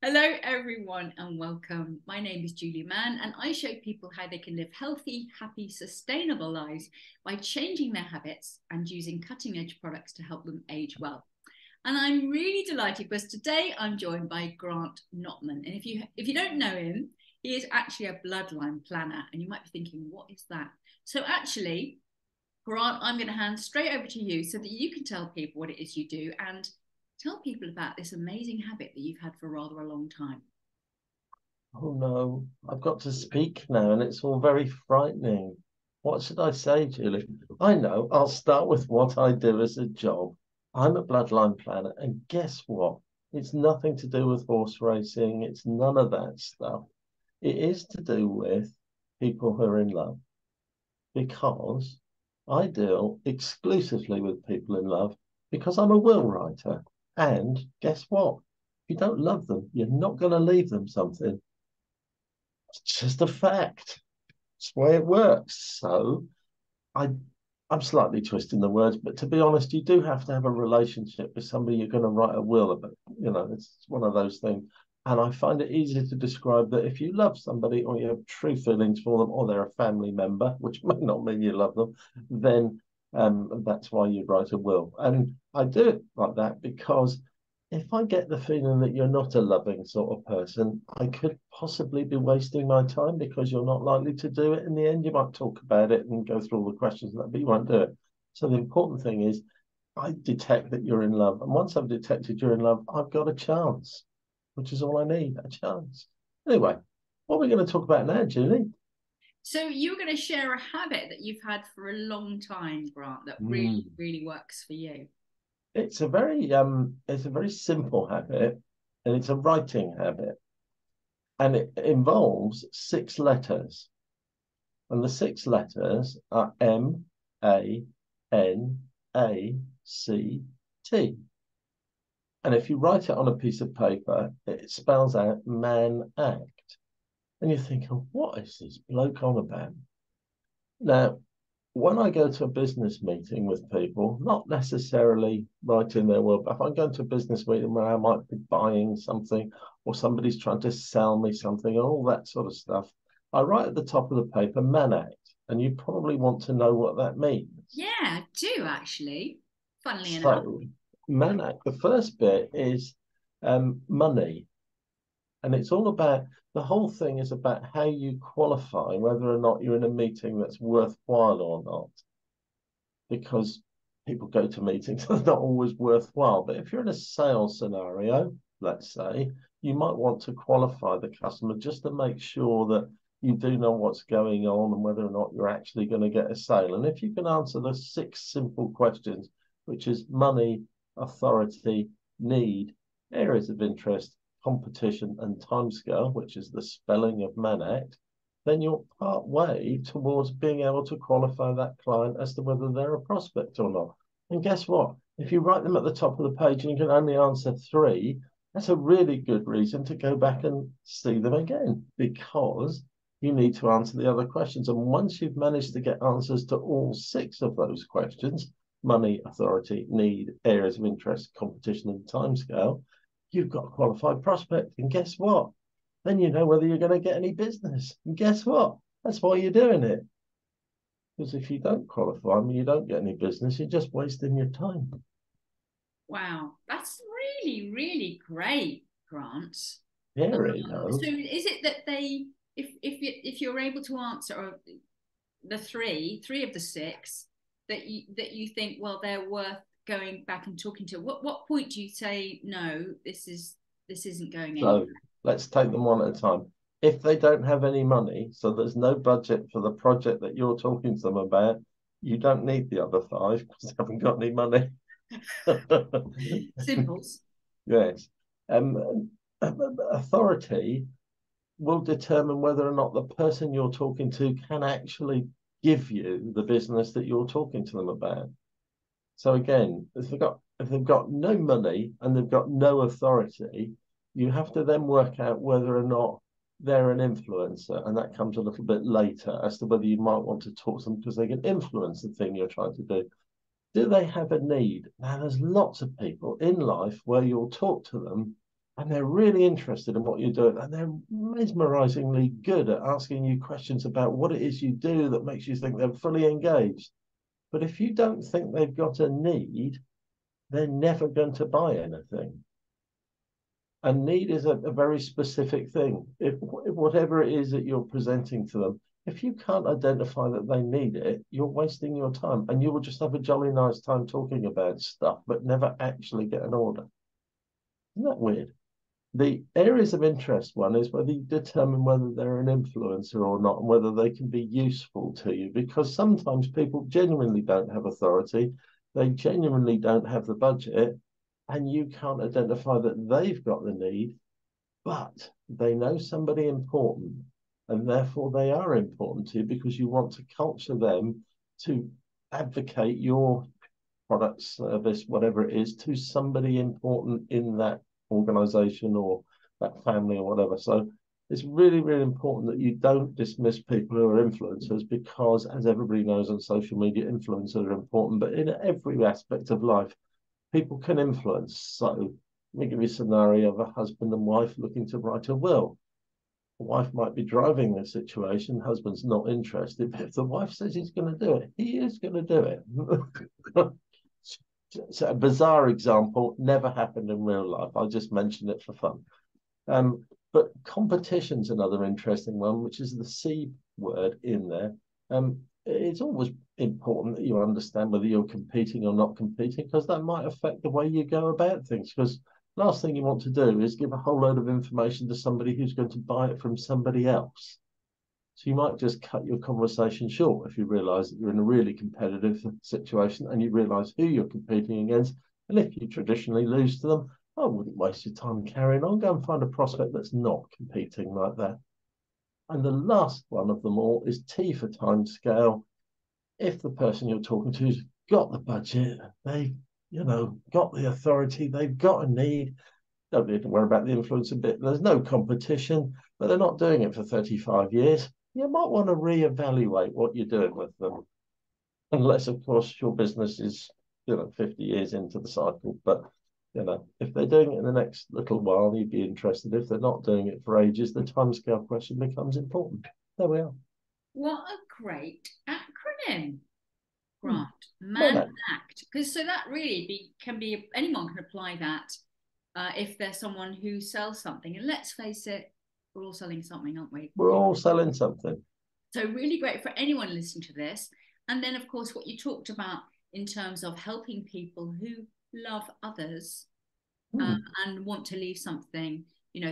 Hello, everyone, and welcome. My name is Julie Mann, and I show people how they can live healthy, happy, sustainable lives by changing their habits and using cutting edge products to help them age well. And I'm really delighted because today I'm joined by Grant Notman. And if you don't know him, he is actually a bloodline planner. And you might be thinking, what is that? So actually, Grant, I'm going to hand straight over to you so that you can tell people what it is you do and tell people about this amazing habit that you've had for rather a long time. Oh no, I've got to speak now, and it's all very frightening. What should I say, Julie? I know, I'll start with what I do as a job. I'm a bloodline planner, and guess what? It's nothing to do with horse racing, it's none of that stuff. It is to do with people who are in love, because I deal exclusively with people in love because I'm a will writer. And guess what? If you don't love them, you're not going to leave them something. It's just a fact. It's the way it works. So I I'm slightly twisting the words, but to be honest, you do have to have a relationship with somebody you're going to write a will about. It's one of those things. And I find it easy to describe that if you love somebody or you have true feelings for them or they're a family member, which may not mean you love them, then that's why you write a will. And I do it like that because if I get the feeling that you're not a loving sort of person, I could possibly be wasting my time because you're not likely to do it in the end. You might talk about it and go through all the questions, but you won't do it. So the important thing is I detect that you're in love. And once I've detected you're in love, I've got a chance, which is all I need, a chance. Anyway, what are we going to talk about now, Julie? So you're going to share a habit that you've had for a long time, Grant, that really, Mm. really works for you. It's a very simple habit, and it's a writing habit, and it involves six letters. And the six letters are Mannact. And if you write it on a piece of paper, it spells out Man Act. And you're thinking, what is this bloke on about? Now, when I go to a business meeting with people, not necessarily writing their will, but if I'm going to a business meeting where I might be buying something or somebody's trying to sell me something and all that sort of stuff, I write at the top of the paper Man Act. And you probably want to know what that means. Yeah, I do actually, funnily enough. So, Manak, the first bit is money. And it's all about the whole thing is about how you qualify whether or not you're in a meeting that's worthwhile or not. Because people go to meetings that's not always worthwhile. But if you're in a sales scenario, let's say, you might want to qualify the customer just to make sure that you do know what's going on and whether or not you're actually going to get a sale. And if you can answer the six simple questions, which is money, authority, need, areas of interest, competition, and timescale, which is the spelling of Manact, then you're part way towards being able to qualify that client as to whether they're a prospect or not. And guess what? If you write them at the top of the page and you can only answer three, that's a really good reason to go back and see them again because you need to answer the other questions. And once you've managed to get answers to all six of those questions, money, authority, need, areas of interest, competition, and timescale, you've got a qualified prospect. And guess what? Then you know whether you're going to get any business. And guess what? That's why you're doing it. Because if you don't qualify and you don't get any business, you're just wasting your time. Wow, that's really, really great, Grant. Here you So go. is it that if you're able to answer the three of the six that you think, well, they're worth going back and talking to, what point do you say no, this isn't going anywhere? So let's take them one at a time. If they don't have any money, so there's no budget for the project that you're talking to them about, you don't need the other five because they haven't got any money. Simples. Yes. Authority will determine whether or not the person you're talking to can actually give you the business that you're talking to them about. So again, if they've got no money and they've got no authority, you have to then work out whether or not they're an influencer, and that comes a little bit later as to whether you might want to talk to them because they can influence the thing you're trying to do. Do they have a need? Now, there's lots of people in life where you'll talk to them and they're really interested in what you're doing, and they're mesmerizingly good at asking you questions about what it is you do that makes you think they're fully engaged. But if you don't think they've got a need, they're never going to buy anything. And need is a very specific thing. If whatever it is that you're presenting to them, if you can't identify that they need it, you're wasting your time, and you will just have a jolly nice time talking about stuff, but never actually get an order. Isn't that weird? The areas of interest one is whether you determine whether they're an influencer or not, and whether they can be useful to you, because sometimes people genuinely don't have authority, they genuinely don't have the budget, and you can't identify that they've got the need, but they know somebody important, and therefore they are important to you because you want to culture them to advocate your product, service, whatever it is, to somebody important in that organization or that family or whatever. So it's really, really important that you don't dismiss people who are influencers, because, as everybody knows on social media, influencers are important, but in every aspect of life, people can influence. So let me give you a scenario of a husband and wife looking to write a will. The wife might be driving the situation, husband's not interested, but if the wife says he's going to do it, he is going to do it. So a bizarre example, never happened in real life. I just mentioned it for fun. But competition's another interesting one, which is the C word in there. It's always important that you understand whether you're competing or not competing, because that might affect the way you go about things. Because last thing you want to do is give a whole load of information to somebody who's going to buy it from somebody else. So you might just cut your conversation short if you realize that you're in a really competitive situation and you realize who you're competing against. And if you traditionally lose to them, I wouldn't waste your time carrying on. Go and find a prospect that's not competing like that. And the last one of them all is T for time scale. If the person you're talking to has got the budget, they've got the authority, they've got a need, don't need to worry about the influencer bit. There's no competition, but they're not doing it for 35 years. You might want to reevaluate what you're doing with them. Unless, of course, your business is, 50 years into the cycle. But, if they're doing it in the next little while, you'd be interested. If they're not doing it for ages, the timescale question becomes important. There we are. What a great acronym, Grant. Well, Man Act. Because so that really can be, anyone can apply that if there's someone who sells something. And let's face it, we're all selling something, aren't we? we're all selling something. So really great for anyone listening to this. And then, of course, what you talked about in terms of helping people who love others and want to leave something,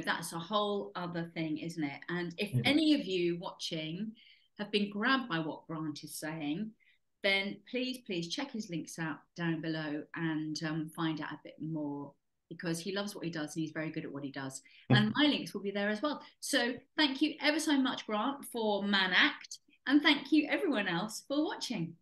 that's a whole other thing, isn't it? And if any of you watching have been grabbed by what Grant is saying, then please check his links out down below and find out a bit more, because he loves what he does and he's very good at what he does. And my links will be there as well. So thank you ever so much, Grant, for Man Act. And thank you everyone else for watching.